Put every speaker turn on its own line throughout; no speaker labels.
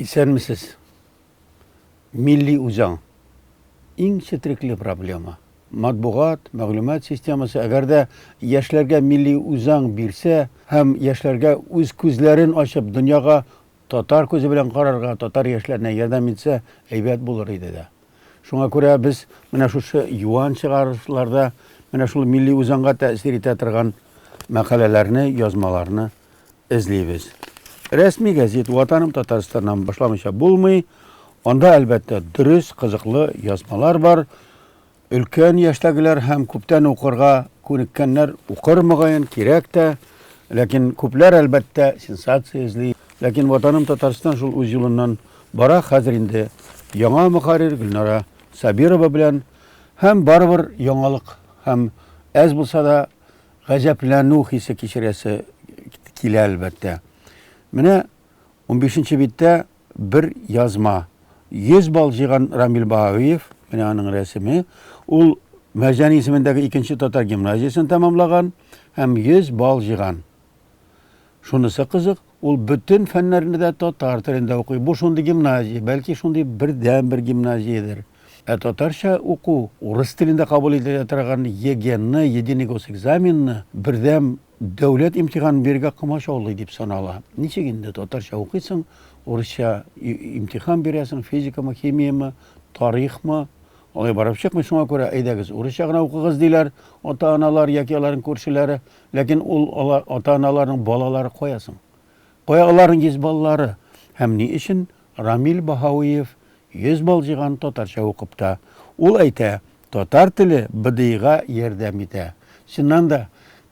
İsenmisiz? Milli uzan. En çetrikli problema. Matbuat, maglumat sistemasi agarda yaşlarga milli uzan birse, hem yaşlarga öz közlerin açıp dünyaga Tatar közü bilen qararga, Tatar yaşlarına yardım etse, eybet bulur idi de. Şuna göre biz mana şu yuvan çıkarışlarda mana şu milli uzanga tesir etetirgan makalelerini, yazmalarını izleyimiz. Resmi gazet Vatanım Tataristan'dan başlamışa bulmay, onda elbette dürüst, kızıklı yazmalar var. Ülken yaştagiler hem kuptan okurga konikkenler okurmagayan kirek de, lakin kuplar elbette sensasiya izley. Lakin Vatanım Tataristan şul öz yılından bara hazırinde yana muharir Gülnara Sabirova bilen hem baribir yangalık hem az bulsa da gajaplanu hisse kişiresi kile elbette. Mine 15. bitte bir yazma 100 bal jigan Ramil Bahaviyev, mine anın resmi, ul Merjani ismindeki ikinci Tatar gimnaziyasını tamamlagan hem 100 bal jigan. Şunысы kızık, ul bütün fenlerini de Tatar tilinde okuyor. Bu şundi gimnaziya, belki şundi bir gimnaziyadır. Tatarşa oku, Rus tilinde kabul edilen yegenni, yedini gosekzamenni birdem devlet imtihan berge kımaş oldu deyip sanala. Niçeginde Tatarşa okuysan, Rusça imtihan beresin, fizika mı, kimya mı, tarih mı, olay barıp çıkmış, şuna göre eydegіз. Rusça gına okuyuz deyler, ota-analar, yakiyaların körşüleri, lakin ota-analarının balaları koyasın. Koyaların yüz balaları. Hem ne için Ramil Bahaviyev 100 bal jigan Tatarşa okupta. Ul ayta, Tatar tili bıdıyga yerdem ite. Şundan da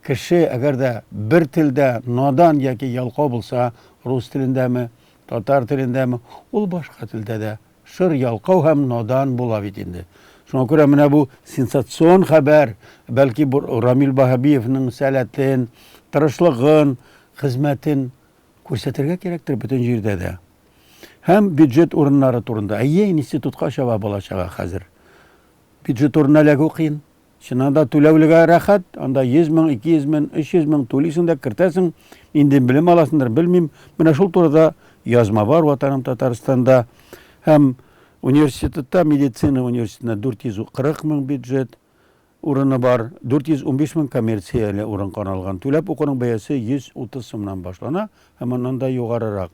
kişi eğer de bir tilde nadan yaki yalqo bulsa, Rus tilinde mi, Tatar tilinde mi, ul başka tilde de şır yalqo hem nadan bulabidindi. Şuna göre mine bu sensasyon haber, belki bu Ramil Bahaviyev'nin selatin, tırışlığın, hizmetin көрсәтергә кирәктер bütün җирдә дә. Hem бюджет урыннары турында. Әйе, институтка чаба балачага хәзер. Бюджет урынына ләгә укыйн. Шунда түләүлегә рәхәт, анда 100 мең, 200 мең, 300 мең түлисең дә кертәсең, инде белем аласыңдыр, белмим. Менә шул турыда язма бар Ватаным Татарстанда. Hem университетта, медицина университетында 440 мең бюджет урыны бар, 415 мең коммерциялы урын каралган. Түләп укуның бәясе 130 сумнан башлана, һәм аннан да югарырак.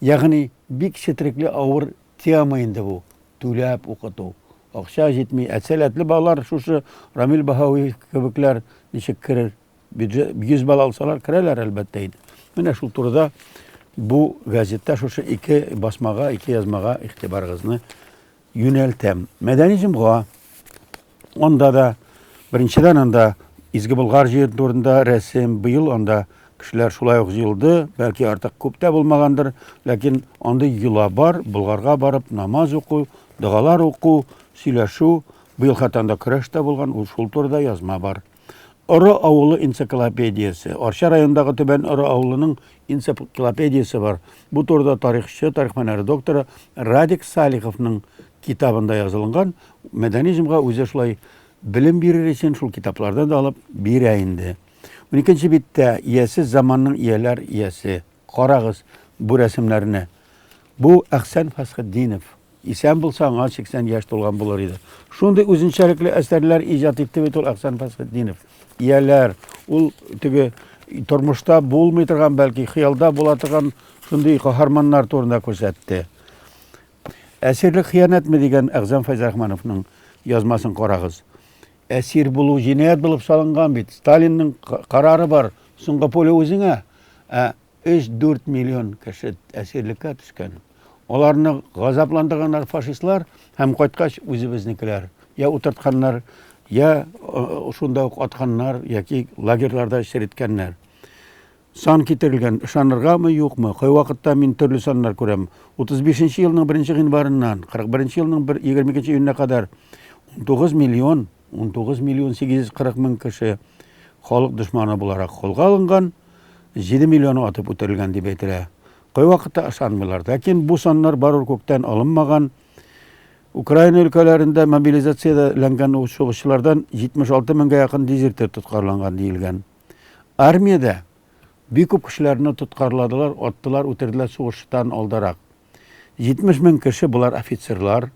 Ягъни бик четрикле авыр тема инде бу. Түләп укыту. Акча җитми, әсәләтле балалар шушы Рамил Баһави кебекләр ничек керер? Бюджет 100 бал алсалар керәләр әлбәттә инде. Менә шул турыда бу газетта шушы ике басмага, ике язмага игътибарыгызны юнәлтәм. Мәдәни җомга онда да birinçiden anda İzgi Bulgar җир турында рәсем быел анда кешеләр шулай ук җыелды, belki artık күптә булмагандыр, ләкин анда йола бар, Булгарга барып намаз уку, дугалар уку, сөйләшү, быел хатанда көрәш тә булган, ул шул турыда язма бар. Ыры авылы энциклопедиясе, Арча районындагы Төбән Ыры авылының энциклопедиясе бар. Бу турыда тарихчы, тарих фәннәре докторы Радик Салиховның китабында язылган. Мәдәни җомга үзе шулай bilim birir için şul kitaplardan da alıp bire indi. 12. bitte iyesi zamanın iyeler iyesi. Qarağız bu resimlerini. Bu Ahsen Fashiddinov. İsen bulsan 80 yaş dolgan bulur idi. Şunda özünçəlikli eserler icat etti ve Ahsen Fashiddinov. İyeler, ul tüge tormuşta bulmay turgan belki xiyalda bulatırgan şunday kahramanlar turunda ko'rsatdi. Esirlik xiyanet mi degan Ahsen Fayzrahmanovның yazmasını qarağız. Esir bulu cinayet bulup salıngan bit. Stalin'nin kararı var. Singapur'u özüne 3-4 milyon kişi esirlikке düşken. Onlarını gazaplandırganlar faşistler hem koytkaç özümüzdekiler. Ya utartkanlar, ya şunda atkanlar, ya ki lagerlarda şeritkenler. San kitirilgen, şanırga mı yok mu? Koy vakitte min türlü sanlar görem. 35. yılının 1. yanvarından 41. yılının 22. gününe kadar 19 milyon 840 ming kişi xalq düşmanı bularak қолga alıngan, 7 milyonu atıp ötürülgen deb aytila. Koy vaqtda aşanmılar. Lakin bu sanlar barur kökten alınmagan. Ukrayna ülkelerinde mobilizatsiyalangan soğuşçulardan 76 mingga yakın dezerter tutkarlangan deyilgen. Armiyada bir köp kişilerini tutkarladılar, attılar, ötürdüler soğuştan aldarak. 70 мең кеше булар офицерлар.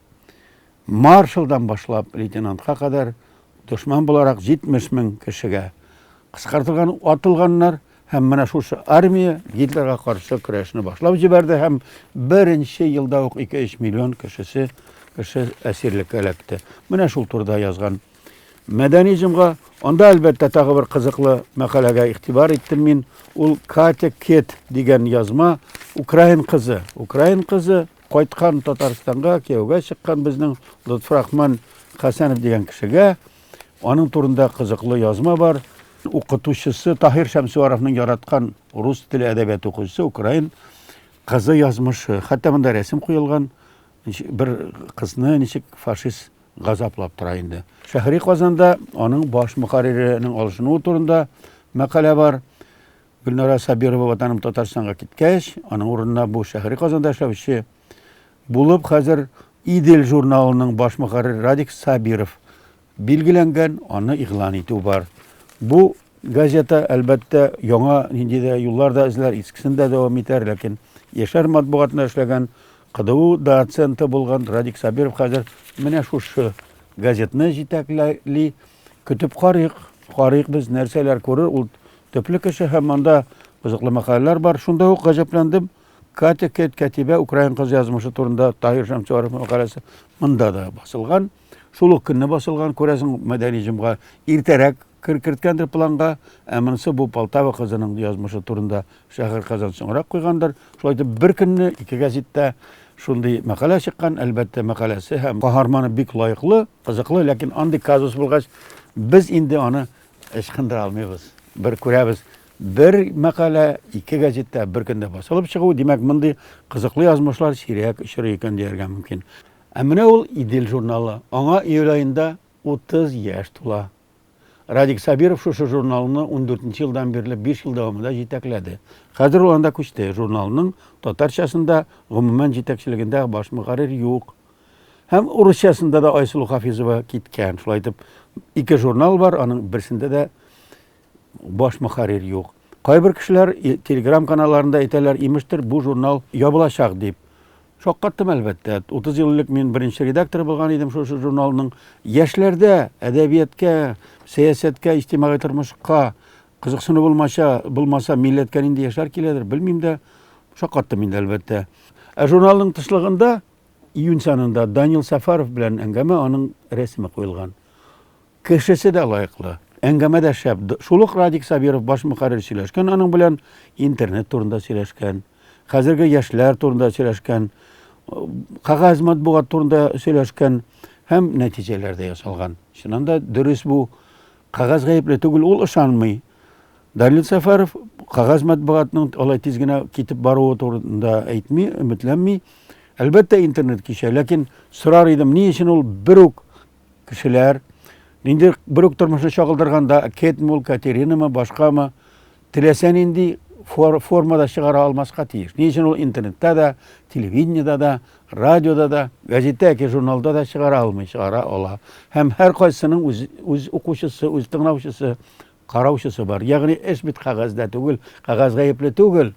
Маршалдан башлап лейтенантка кадәр дошман буларак 70 мең кешегә кыскартылган, атылганнар. Һәм менә шушы армия Гитлерга каршы көрәшне башлап җибәрде һәм беренче елда ук 2-3 миллион кеше әсирлеккә эләкте. Менә шул турыда язган Мәдәни җомга. Анда әлбәттә тагы бер кызыклы мәкаләгә игътибар иттем мин. Ул Катя Кет дигән язма, Украин кызы. Украин кызы кайткан Татарстанга, кияүгә чыккан безнең Лотфрахман Хәсәнов дигән кешегә. Аның турында кызыклы язма бар. Укытучысы Таһир Шәмсуаровның яраткан рус теле әдәбият укучысы Украин кызы язмышы. Хәтта монда рәсем куелган. Бер кызны ничек фашист газаплап тора инде. Шәһри Казанда аның баш мөхәрриренең алышынуы турында мәкалә бар. Гөлнара Сабирова ватаным Татарстанга киткәч, аның урынына бу Шәһри Казанда эшләүче булып хәзер Идел журналының баш мөхәррире Радик Сабиров билгеләнгән, аны игълан итү бар. Бу газета әлбәттә яңа ниндидә юлларда эзләр, искесендә дәвам итәр, ләкин яшәр матбугатында эшләгән КДУ доценты булган Радик Сабиров хәзер менә шушы газетны җитәкли, көтеп карыйк без нәрсәләр күрер. Ул төпле кеше һәм анда кызыклы мәкаләләр бар. Шунда ук гаҗәпләндем. Катя Кет катибә Украин кыз язмышы турында Таһир Шәмсуаров мәкаләсе монда да басылган. Шул ук көнне басылган, күрәсең, Мәдәни җомга иртәрәк керткәндер планга, әминсе бу Полтава кызының язмышы турында Шәһәр Казан соңрак куйгандыр. Шулай итеп бер көнне ике газетта шундый мәкалә чыккан. Әлбәттә мәкаләсе һәм каһарманы бик лайыклы, кызыклы, ләкин андый казус булгач, без инде аны ычкындыра алмыйбыз. Бер күрәбез, бер мәкалә ике газетта бер көндә басылып чыгу, димәк, мондый кызыклы язмышлар сирәк очрый икән дияргә мөмкин. Ә менә ул Идел журналы. Аңа июль аенда 30 яшь тула. Радик Сабиров шушы журналны 14 елдан бирле 5 ел дәвамында җитәкләде. Хәзер ул анда күчте. Журналның татарчасында гомумән җитәкчелегендә баш мөхәррир юк. Һәм урысчасында да Айсылу Хафизова киткән. Шулай итеп, ике журнал бар, аның берсендә дә баш мөхәррир юк. Кайбер кешеләр телеграм каналларында әйтәләр, имештер, бу журнал ябылачак дип. Шаккаттым әлбәттә. 30 еллык мин беренче редактор булган идем шушы журналның. Яшьләрдә әдәбиятка, сәясәткә, иҗтимагый тормышка кызыксыну булмаса милләткә нинди яшьләр киләдер, белмим дә. Шаккаттым инде әлбәттә. Ә журналның тышлыгында июнь санында Данил Сафаров белән әңгәмә, аның рәсеме куелган. Кешесе дә лайыклы. Әңгәмә дә шәп. Шул ук Радик Сабиров баш мөхәррир сөйләшкән, аның белән интернет турында сөйләшкән. Хәзерге яшьләр турында сөйләшкән, кагаз матбугат турында сөйләшкән һәм нәтиҗәләр дә ясалган. Чыннан да дөрес бу, кагаз гаепле түгел, ул ышанмый. Данил Сафаров кагаз матбугатның алай тиз генә китеп баруы турында әйтми, өметләнми. Әлбәттә интернет кичә, ләкин сорар идем, ни өчен ул бер үк кешеләр, нинди бер үк тормышны чагылдырганда, Кетме ул, Катеринамы, башкамы, теләсә нинди формада чыгара алмаска тиеш. Ни өчен ул интернетта да, телевидениеда да, радиода да, газетта яки журналда да чыгара алмый, чыгара ала. Һәм һәр кайсының үз укучысы, үз тыңлаучысы, караучысы бар. Ягъни эш бит кагазда түгел, кагаз гаепле түгел.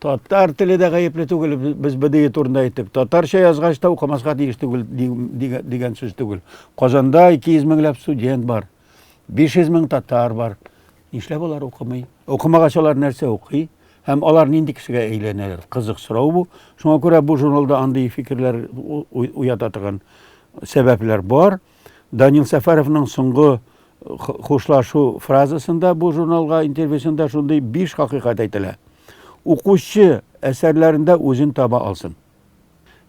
Татар теле дә гаепле түгел, без бедие турында әйттек. Татарча язгач та укымаска тиеш түгел дигән сүз түгел. Казанда 200 меңләп студент бар. 500 мең татар бар. Нишләп алар укымый? Укымагач алар нәрсә укый? Һәм алар нинди кешегә әйләнәләр? Кызык сорау бу. Шуңа күрә бу журналда андый фикерләр уята торган сәбәпләр бар. Данил Сафаровның соңгы хушлашу фразасында бу журналга интервьюсында шундый 5 хакыйкать әйтелә. Укучы әсәрләрендә үзен таба алсын.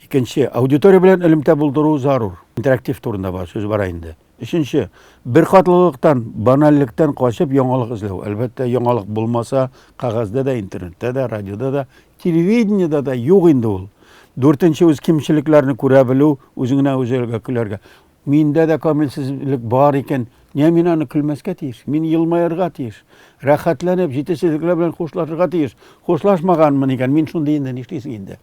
Икенче, аудитория белән элемтә булдыру зарур. Интерактив турында бар, сүз бар инде. Өченче, бер катлылыктан, банальлектән качып яңалык эзләү. Әлбәттә, яңалык булмаса, кагазда да, интернетта да, радиода да, телевидениеда да юк инде ул. Дүртенче, үз кимчелекләрне күрә белү, үзеңне үзеңгә көләргә. Миндә дә камилсезлек бар икән, не мин аны көлмәскә тиеш, мин елмаярга тиеш, рәхәтләнеп, җитешсезлекләр белән хушлашырга тиеш. Хушлашмаганмын икән, мин шундый инде, нишлисең инде.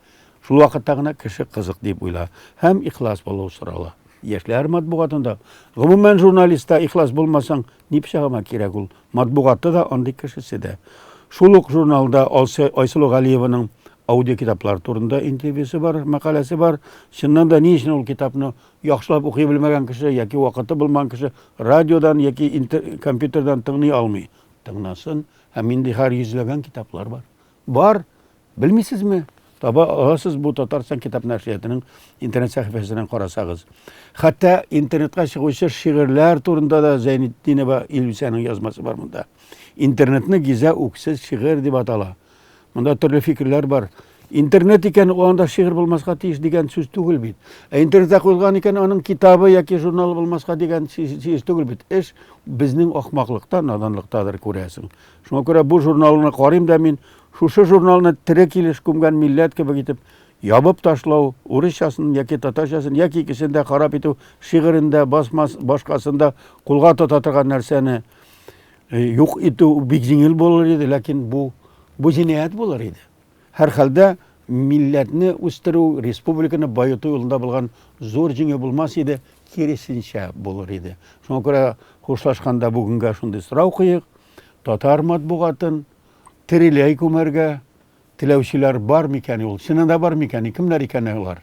Шул вакытта гына кеше кызык дип уйла. Һәм ихлас булу сорала. Яшьләр матбугатында. Гомумән журналистта ихлас булмасаң, ни пичагыма кирәк ул. Матбугатта да андый кешесе дә. Шул ук журналда Айсылу Галиеваның Audio kitaplar турында интервьюсы бар, мәкаләсе бар. Шуннан да ни өчен ул китапны яхшылап укый белмәгән кеше яки вакыты булмаган кеше радиодан яки компьютердан тыңлый алмый. Тыңнасын, һәм инде һәр йөзләгән китаплар бар. Бар, белмисезме? Таба аласыз бу Татарстан китап нәшриятының интернет сәхифәсеннән карасагыз. Хәтта интернетка чыгучы шигырьләр турында да Зәйнетдинова Илүсәнең язмасы бар монда. Интернетны гизә үксез шигырь дип атала. Монда төрле фикерләр бар. Интернет икән анда шигырь булмаска тиеш дигән сүз түгел бит. Интернетта куелган икән аның китабы яки журналы булмаска дигән сүз түгел бит. Эш безнең ахмаклыкта, наданлыктадыр күрәсең. Шуңа күрә бу журналны карыйм да мин шушы журналны тере килеш күмгән милләт кебек итеп ябып ташлау, урысчасын яки татарчасын яки икесендә харап итү, шигырендә башкасында кулга тота торган нәрсәне юк итү бик җиңел булыр иде, ләкин бу җинаять булыр иде. Һәр хәлдә милләтне үстерү, республиканы байыту юлында булган зур җиңү булмас иде, киресенчә булыр иде. Шуңа күрә хушлашканда бүгенгә шундый сорау куйыйк. Татар матбугатын тереләй күмәргә теләүчеләр бар микән ул? Чынында бар микән? Кемнәр икән алар?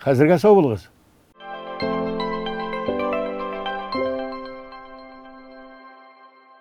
Хәзергә сау булыгыз.